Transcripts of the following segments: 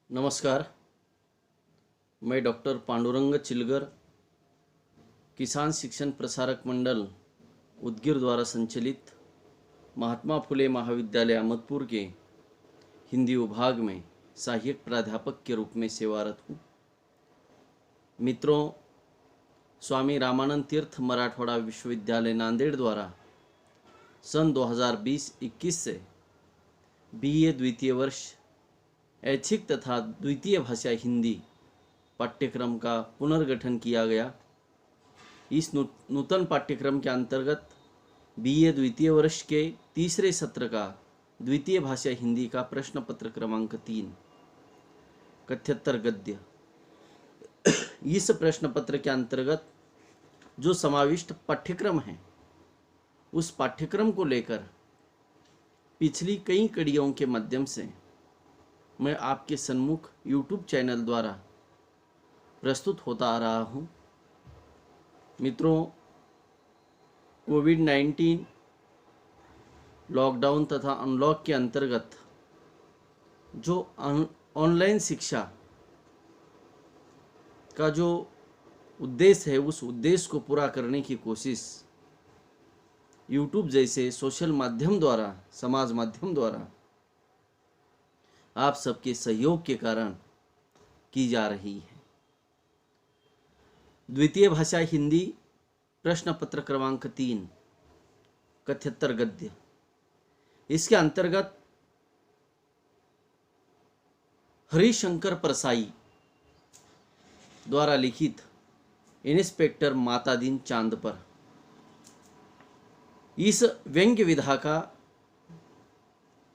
नमस्कार। मैं डॉक्टर पांडुरंग चिलगर, किसान शिक्षण प्रसारक मंडल उदगीर द्वारा संचालित महात्मा फुले महाविद्यालय अहमदपुर के हिंदी विभाग में सहायक प्राध्यापक के रूप में सेवारत हूँ। मित्रों, स्वामी रामानंद तीर्थ मराठवाड़ा विश्वविद्यालय नांदेड़ द्वारा सन 2020-21 से BA द्वितीय वर्ष ऐच्छिक तथा द्वितीय भाषा हिंदी पाठ्यक्रम का पुनर्गठन किया गया। इस नूतन पाठ्यक्रम के अंतर्गत BA द्वितीय वर्ष के तीसरे सत्र का द्वितीय भाषा हिंदी का प्रश्न पत्र क्रमांक 3 कथ्यत्तर गद्य, इस प्रश्न पत्र के अंतर्गत जो समाविष्ट पाठ्यक्रम है उस पाठ्यक्रम को लेकर पिछली कई कड़ियों के माध्यम से मैं आपके सन्मुख YouTube चैनल द्वारा प्रस्तुत होता आ रहा हूँ। मित्रों, कोविड-19 लॉकडाउन तथा अनलॉक के अंतर्गत जो ऑनलाइन शिक्षा का जो उद्देश्य है उस उद्देश्य को पूरा करने की कोशिश YouTube जैसे सोशल माध्यम द्वारा, समाज माध्यम द्वारा आप सबके सहयोग के कारण की जा रही है। द्वितीय भाषा हिंदी प्रश्न पत्र क्रमांक 3 कथ्यत्तर गद्य, इसके अंतर्गत हरिशंकर परसाई द्वारा लिखित इंस्पेक्टर मातादीन चांद पर, इस व्यंग्य विधा का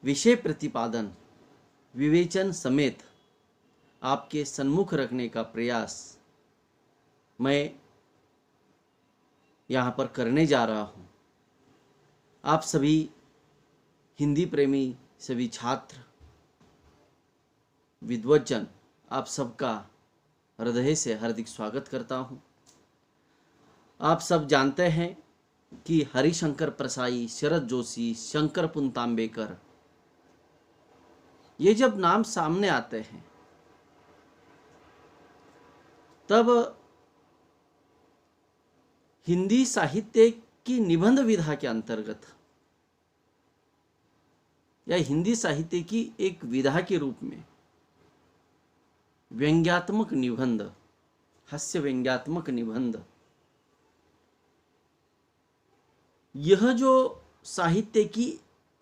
विषय प्रतिपादन विवेचन समेत आपके सन्मुख रखने का प्रयास मैं यहाँ पर करने जा रहा हूँ। आप सभी हिंदी प्रेमी, सभी छात्र, विद्वज्जन, आप सबका हृदय से हार्दिक स्वागत करता हूँ। आप सब जानते हैं कि हरिशंकर परसाई, शरद जोशी, शंकर पुनतांबेकर, ये जब नाम सामने आते हैं तब हिंदी साहित्य की निबंध विधा के अंतर्गत या हिंदी साहित्य की एक विधा के रूप में व्यंग्यात्मक निबंध, हास्य व्यंग्यात्मक निबंध, यह जो साहित्य की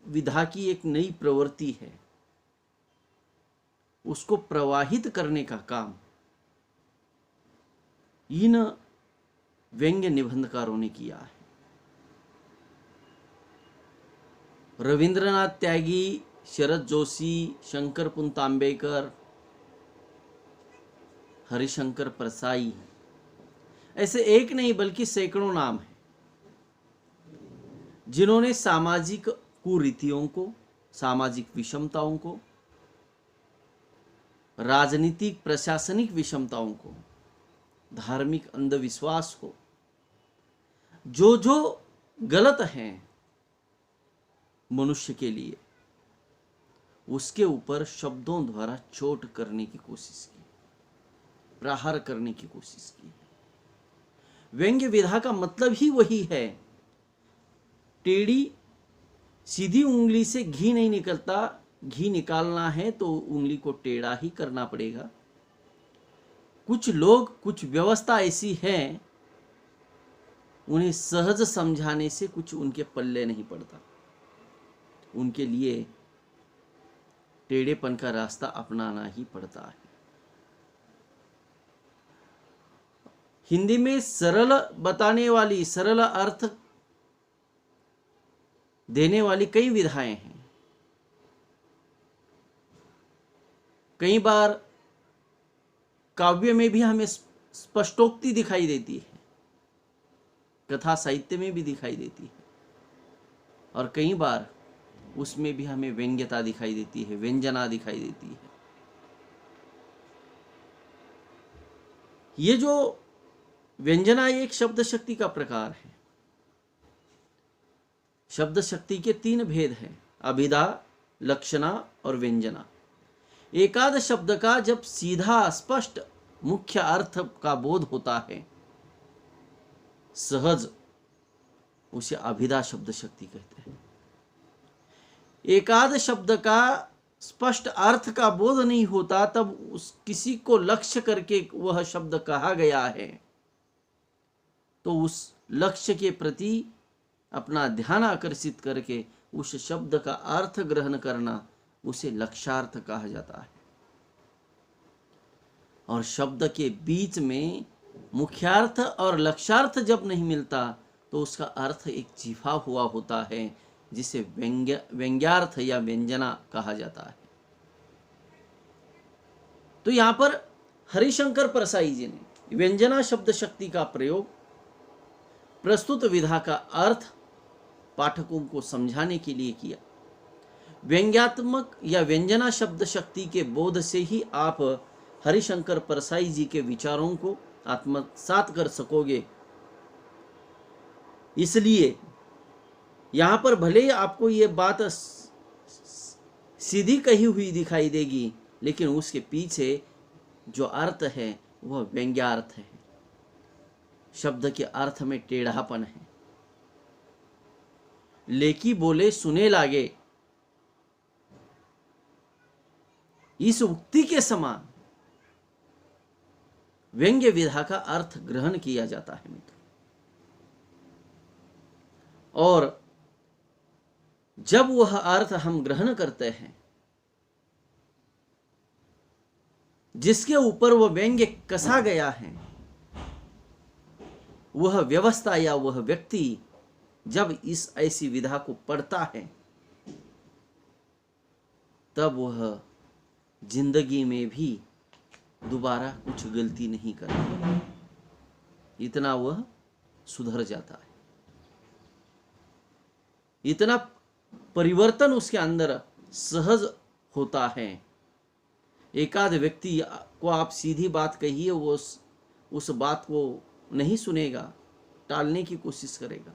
विधा की एक नई प्रवृत्ति है उसको प्रवाहित करने का काम इन व्यंग्य निबंधकारों ने किया है। रविंद्रनाथ त्यागी, शरद जोशी, शंकर पुनतांबेकर, हरिशंकर परसाई, ऐसे एक नहीं बल्कि सैकड़ों नाम हैं जिन्होंने सामाजिक कुरीतियों को, सामाजिक विषमताओं को, राजनीतिक प्रशासनिक विषमताओं को, धार्मिक अंधविश्वास को, जो जो गलत हैं मनुष्य के लिए, उसके ऊपर शब्दों द्वारा चोट करने की कोशिश की, प्रहार करने की कोशिश की। व्यंग्य विधा का मतलब ही वही है। टेढ़ी सीधी उंगली से घी नहीं निकलता, घी निकालना है तो उंगली को टेढ़ा ही करना पड़ेगा। कुछ लोग, कुछ व्यवस्था ऐसी है, उन्हें सहज समझाने से कुछ उनके पल्ले नहीं पड़ता, उनके लिए टेढ़ेपन का रास्ता अपनाना ही पड़ता है। हिंदी में सरल बताने वाली, सरल अर्थ देने वाली कई विधाएं हैं। कई बार काव्य में भी हमें स्पष्टोक्ति दिखाई देती है, कथा साहित्य में भी दिखाई देती है, और कई बार उसमें भी हमें व्यंग्यता दिखाई देती है, व्यंजना दिखाई देती है। ये जो व्यंजना एक शब्द शक्ति का प्रकार है। शब्द शक्ति के 3 भेद हैं, अभिधा, लक्षणा और व्यंजना। एकाद शब्द का जब सीधा स्पष्ट मुख्य अर्थ का बोध होता है, सहज, उसे अभिधा शब्द शक्ति कहते हैं। एकाद शब्द का स्पष्ट अर्थ का बोध नहीं होता, तब उस किसी को लक्ष्य करके वह शब्द कहा गया है, तो उस लक्ष्य के प्रति अपना ध्यान आकर्षित करके उस शब्द का अर्थ ग्रहण करना, उसे लक्ष्यार्थ कहा जाता है। और शब्द के बीच में मुख्यार्थ और लक्ष्यार्थ जब नहीं मिलता, तो उसका अर्थ एक छिपा हुआ होता है, जिसे व्यंग्यार्थ या व्यंजना कहा जाता है। तो यहां पर हरिशंकर परसाई जी ने व्यंजना शब्द शक्ति का प्रयोग प्रस्तुत विधा का अर्थ पाठकों को समझाने के लिए किया। व्यंग्यात्मक या व्यंजना शब्द शक्ति के बोध से ही आप हरिशंकर परसाई जी के विचारों को आत्मसात कर सकोगे। इसलिए यहां पर भले ही आपको ये बात सीधी कही हुई दिखाई देगी, लेकिन उसके पीछे जो अर्थ है वह व्यंग्यार्थ है। शब्द के अर्थ में टेढ़ापन है। लेकी बोले सुने लागे, इस उक्ति के समान व्यंग्य विधा का अर्थ ग्रहण किया जाता है मित्र। और जब वह अर्थ हम ग्रहण करते हैं जिसके ऊपर वह व्यंग्य कसा गया है, वह व्यवस्था या वह व्यक्ति जब इस ऐसी विधा को पढ़ता है, तब वह जिंदगी में भी दोबारा कुछ गलती नहीं करता, इतना वह सुधर जाता है, इतना परिवर्तन उसके अंदर सहज होता है। एकाध व्यक्ति को आप सीधी बात कहिए, वो उस बात को नहीं सुनेगा, टालने की कोशिश करेगा।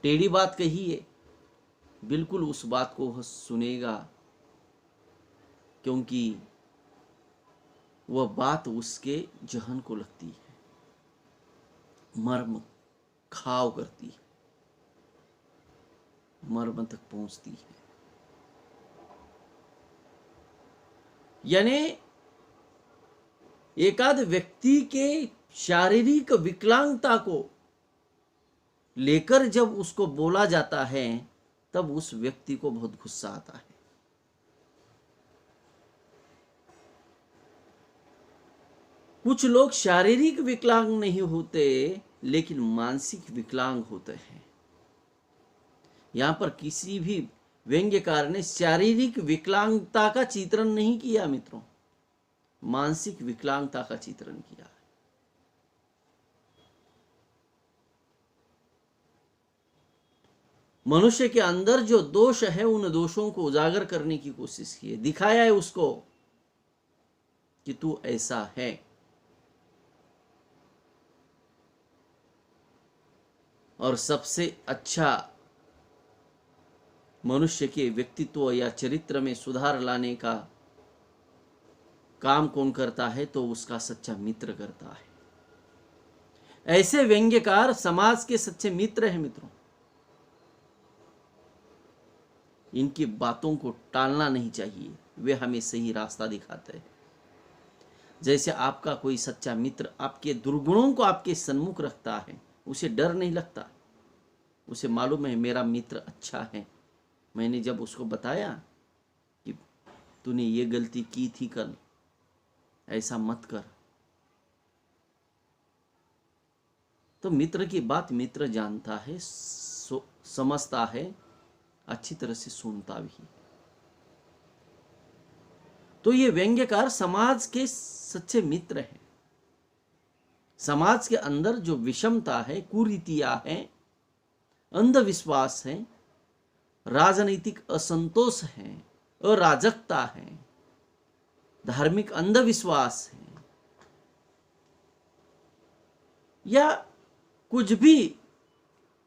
टेढ़ी बात कहिए, बिल्कुल उस बात को वह सुनेगा, क्योंकि वह बात उसके जहन को लगती है, मर्म खाव करती है, मर्म तक पहुंचती है। यानी एकाध व्यक्ति के शारीरिक विकलांगता को लेकर जब उसको बोला जाता है, तब उस व्यक्ति को बहुत गुस्सा आता है। कुछ लोग शारीरिक विकलांग नहीं होते, लेकिन मानसिक विकलांग होते हैं। यहां पर किसी भी व्यंग्यकार ने शारीरिक विकलांगता का चित्रण नहीं किया मित्रों, मानसिक विकलांगता का चित्रण किया। मनुष्य के अंदर जो दोष है, उन दोषों को उजागर करने की कोशिश की है, दिखाया है उसको कि तू ऐसा है। और सबसे अच्छा मनुष्य के व्यक्तित्व या चरित्र में सुधार लाने का काम कौन करता है, तो उसका सच्चा मित्र करता है। ऐसे व्यंग्यकार समाज के सच्चे मित्र हैं मित्रों। इनकी बातों को टालना नहीं चाहिए, वे हमें सही रास्ता दिखाते हैं। जैसे आपका कोई सच्चा मित्र आपके दुर्गुणों को आपके सन्मुख रखता है, उसे डर नहीं लगता, उसे मालूम है मेरा मित्र अच्छा है। मैंने जब उसको बताया कि तूने ये गलती की थी कल, ऐसा मत कर, तो मित्र की बात मित्र जानता है, समझता है, अच्छी तरह से सुनता भी। तो ये व्यंग्यकार समाज के सच्चे मित्र हैं। समाज के अंदर जो विषमता है, कुरीतियां हैं, अंधविश्वास है, राजनीतिक असंतोष है, अराजकता है, धार्मिक अंधविश्वास है, या कुछ भी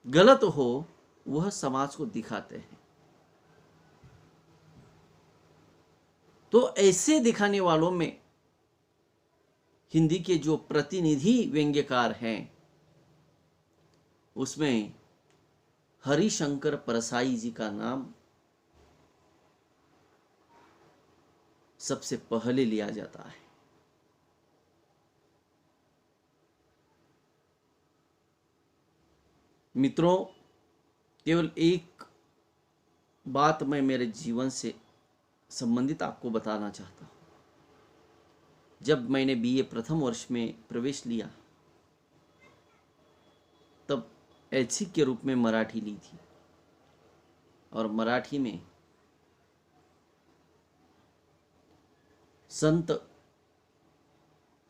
गलत हो, वह समाज को दिखाते हैं। तो ऐसे दिखाने वालों में हिंदी के जो प्रतिनिधि व्यंग्यकार हैं उसमें हरिशंकर परसाई जी का नाम सबसे पहले लिया जाता है। मित्रों, केवल एक बात मैं मेरे जीवन से संबंधित आपको बताना चाहता हूं। जब मैंने बीए प्रथम वर्ष में प्रवेश लिया तब ऐच्छिक के रूप में मराठी ली थी और मराठी में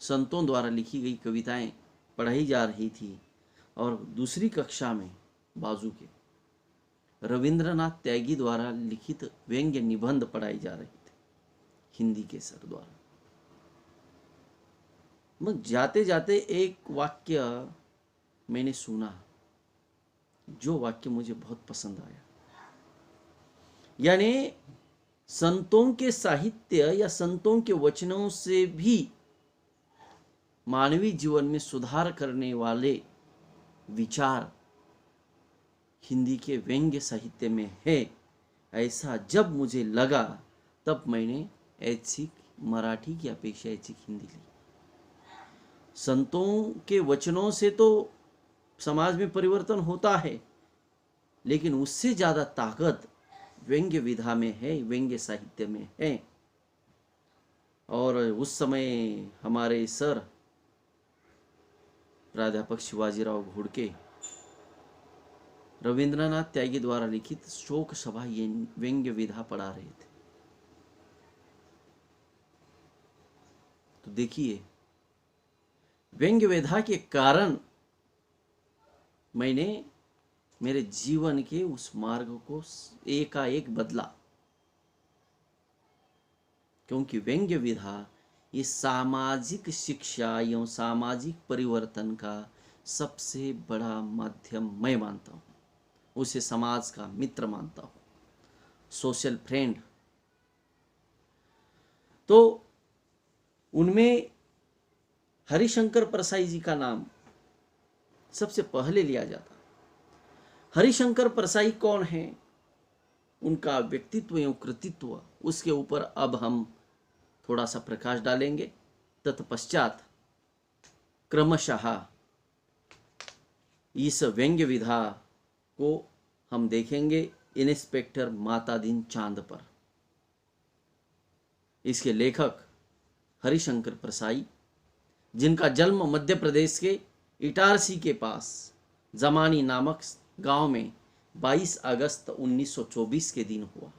संतों द्वारा लिखी गई कविताएं पढ़ाई जा रही थी और दूसरी कक्षा में बाजू के रविंद्रनाथ त्यागी द्वारा लिखित व्यंग्य निबंध पढ़ाई जा रही थी हिंदी के सर द्वारा। मग जाते जाते एक वाक्य मैंने सुना जो वाक्य मुझे बहुत पसंद आया। यानी संतों के साहित्य या संतों के वचनों से भी मानवीय जीवन में सुधार करने वाले विचार हिंदी के व्यंग्य साहित्य में है, ऐसा जब मुझे लगा तब मैंने ऐच्छिक मराठी की अपेक्षा ऐच्छिक हिंदी ली। संतों के वचनों से तो समाज में परिवर्तन होता है, लेकिन उससे ज्यादा ताकत व्यंग्य विधा में है, व्यंग्य साहित्य में है। और उस समय हमारे सर प्राध्यापक शिवाजीराव घोड़के रविंद्रनाथ त्यागी द्वारा लिखित शोक सभा ये व्यंग्य विधा पढ़ा रहे थे। तो देखिए, व्यंग्य विधा के कारण मैंने मेरे जीवन के उस मार्ग को एकाएक बदला, क्योंकि व्यंग्य विधा ये सामाजिक शिक्षा एवं सामाजिक परिवर्तन का सबसे बड़ा माध्यम मैं मानता हूँ। उसे समाज का मित्र मानता हूँ, सोशल फ्रेंड। तो उनमें हरिशंकर परसाई जी का नाम सबसे पहले लिया जाता। हरिशंकर परसाई कौन है, उनका व्यक्तित्व एवं कृतित्व, उसके ऊपर अब हम थोड़ा सा प्रकाश डालेंगे। तत्पश्चात क्रमशः इस व्यंग्य विधा को हम देखेंगे इंस्पेक्टर मातादीन चांद पर। इसके लेखक हरिशंकर परसाई, जिनका जन्म मध्य प्रदेश के इटारसी के पास जमानी नामक गांव में 22 अगस्त 1924 के दिन हुआ।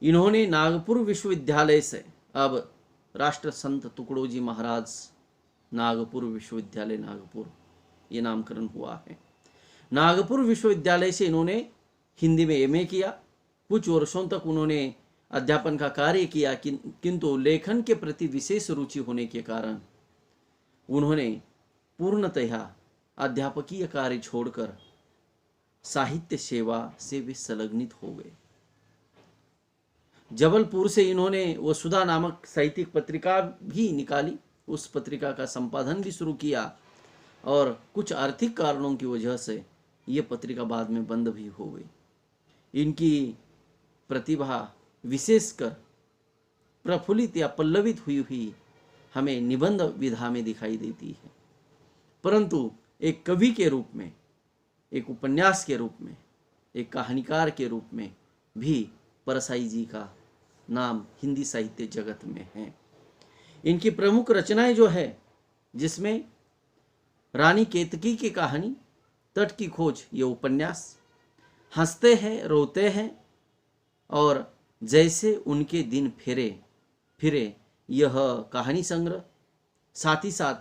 इन्होंने नागपुर विश्वविद्यालय से, अब राष्ट्र संत तुकडोजी महाराज नागपुर विश्वविद्यालय नागपुर ये नामकरण हुआ है। नागपुर विश्वविद्यालय से इन्होंने हिंदी में एमए किया। कुछ वर्षों तक उन्होंने अध्यापन का कार्य किया, किंतु लेखन के प्रति विशेष रुचि होने के कारण उन्होंने पूर्णतः अध्यापकीय कार्य छोड़कर साहित्य सेवा से भी संलग्नित हो गए। जबलपुर से इन्होंने वसुधा नामक साहित्यिक पत्रिका भी निकाली, उस पत्रिका का संपादन भी शुरू किया और कुछ आर्थिक कारणों की वजह से यह पत्रिका बाद में बंद भी हो गई। इनकी प्रतिभा विशेषकर प्रफुल्लित या पल्लवित हुई हमें निबंध विधा में दिखाई देती है, परंतु एक कवि के रूप में, एक उपन्यास के रूप में, एक कहानीकार के रूप में भी परसाई जी का नाम हिंदी साहित्य जगत में है। इनकी प्रमुख रचनाएं जो है, जिसमें रानी केतकी की कहानी, तट की खोज ये उपन्यास, हंसते हैं रोते हैं और जैसे उनके दिन फिरे यह कहानी संग्रह, साथ ही साथ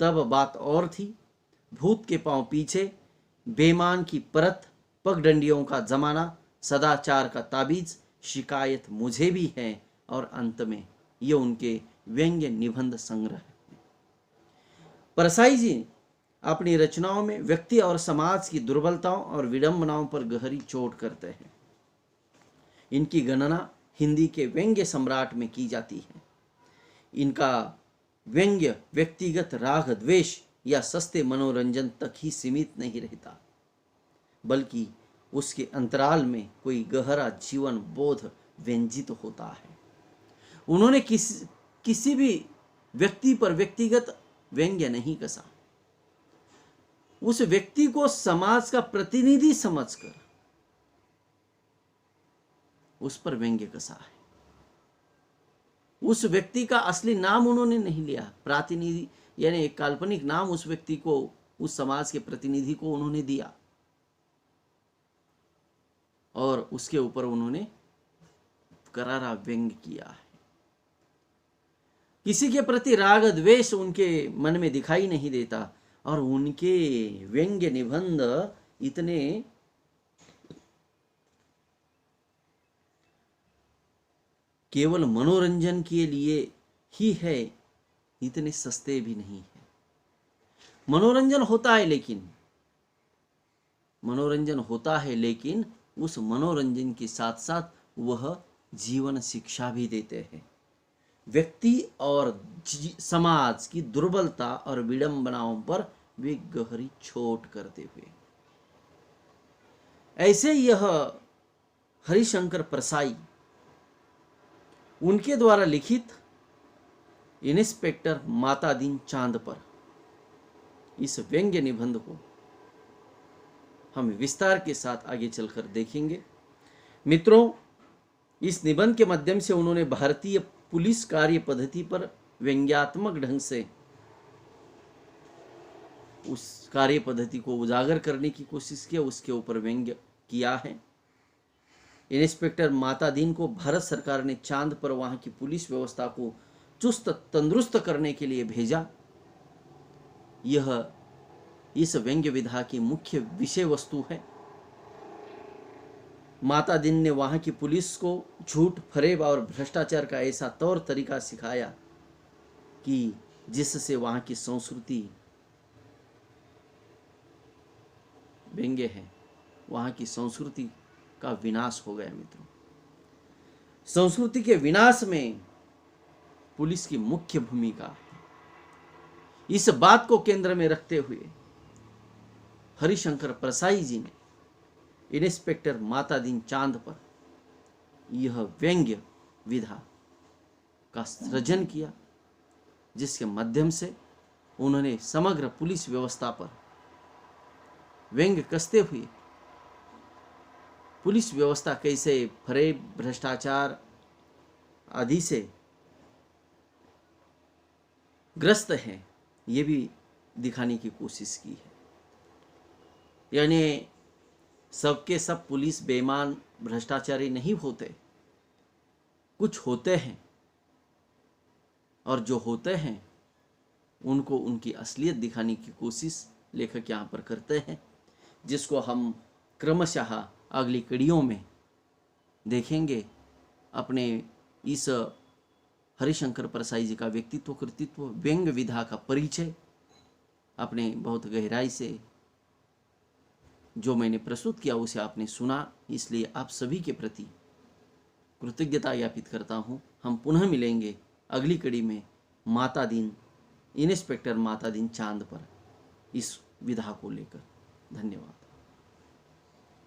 तब बात और थी, भूत के पांव पीछे, बेमान की परत, पगडंडियों का जमाना, सदाचार का ताबीज, शिकायत मुझे भी है और अंत में ये उनके व्यंग्य निबंध संग्रह है। परसाई जी अपनी रचनाओं में व्यक्ति और समाज की दुर्बलताओं और विडंबनाओं पर गहरी चोट करते हैं। इनकी गणना हिंदी के व्यंग्य सम्राट में की जाती है। इनका व्यंग्य व्यक्तिगत राग द्वेष या सस्ते मनोरंजन तक ही सीमित नहीं रहता, बल्कि उसके अंतराल में कोई गहरा जीवन बोध व्यंजित होता है। उन्होंने किसी भी व्यक्ति पर व्यक्तिगत व्यंग्य नहीं कसा, उस व्यक्ति को समाज का प्रतिनिधि समझकर उस पर व्यंग्य कसा है। उस व्यक्ति का असली नाम उन्होंने नहीं लिया, प्रतिनिधि यानी एक काल्पनिक नाम उस व्यक्ति को, उस समाज के प्रतिनिधि को उन्होंने दिया और उसके ऊपर उन्होंने करारा व्यंग्य किया है। किसी के प्रति राग द्वेष उनके मन में दिखाई नहीं देता और उनके व्यंग्य निबंध इतने केवल मनोरंजन के लिए ही है, इतने सस्ते भी नहीं है। मनोरंजन होता है लेकिन उस मनोरंजन के साथ साथ वह जीवन शिक्षा भी देते हैं, व्यक्ति और समाज की दुर्बलता और विडंबनाओं पर वे गहरी चोट करते हुए। ऐसे यह हरिशंकर परसाई, उनके द्वारा लिखित इंस्पेक्टर माता दीन चांद पर इस व्यंग्य निबंध को हम विस्तार के साथ आगे चलकर देखेंगे। मित्रों, इस निबंध के माध्यम से उन्होंने भारतीय पुलिस कार्य पद्धति पर व्यंग्यात्मक ढंग से उस कार्य पद्धति को उजागर करने की कोशिश की, उसके ऊपर व्यंग्य किया है। इंस्पेक्टर माता दीन को भारत सरकार ने चांद पर वहां की पुलिस व्यवस्था को चुस्त तंदुरुस्त करने के लिए भेजा। यह इस व्यंग्य विधा की मुख्य विषय वस्तु है। माता दीन ने वहां की पुलिस को झूठ, फरेब और भ्रष्टाचार का ऐसा तौर तरीका सिखाया कि जिससे वहां की संस्कृति व्यंग्य है, वहां की संस्कृति का विनाश हो गया। मित्रों, संस्कृति के विनाश में पुलिस की मुख्य भूमिका है। इस बात को केंद्र में रखते हुए हरिशंकर परसाई जी ने इंस्पेक्टर माता दीन चांद पर यह व्यंग्य विधा का सृजन किया, जिसके माध्यम से उन्होंने समग्र पुलिस व्यवस्था पर व्यंग्य कसते हुए पुलिस व्यवस्था कैसे फरेब, भ्रष्टाचार आदि से ग्रस्त है, ये भी दिखाने की कोशिश की है। यानी सबके सब पुलिस बेईमान, भ्रष्टाचारी नहीं होते, कुछ होते हैं और जो होते हैं उनको उनकी असलियत दिखाने की कोशिश लेखक यहाँ पर करते हैं, जिसको हम क्रमशः अगली कड़ियों में देखेंगे। अपने इस हरिशंकर परसाई जी का व्यक्तित्व, कृतित्व, व्यंग्य विधा का परिचय अपने बहुत गहराई से जो मैंने प्रस्तुत किया उसे आपने सुना, इसलिए आप सभी के प्रति कृतज्ञता ज्ञापित करता हूँ। हम पुनः मिलेंगे अगली कड़ी में माता दीन, इंस्पेक्टर माता दीन चांद पर इस विधा को लेकर। धन्यवाद।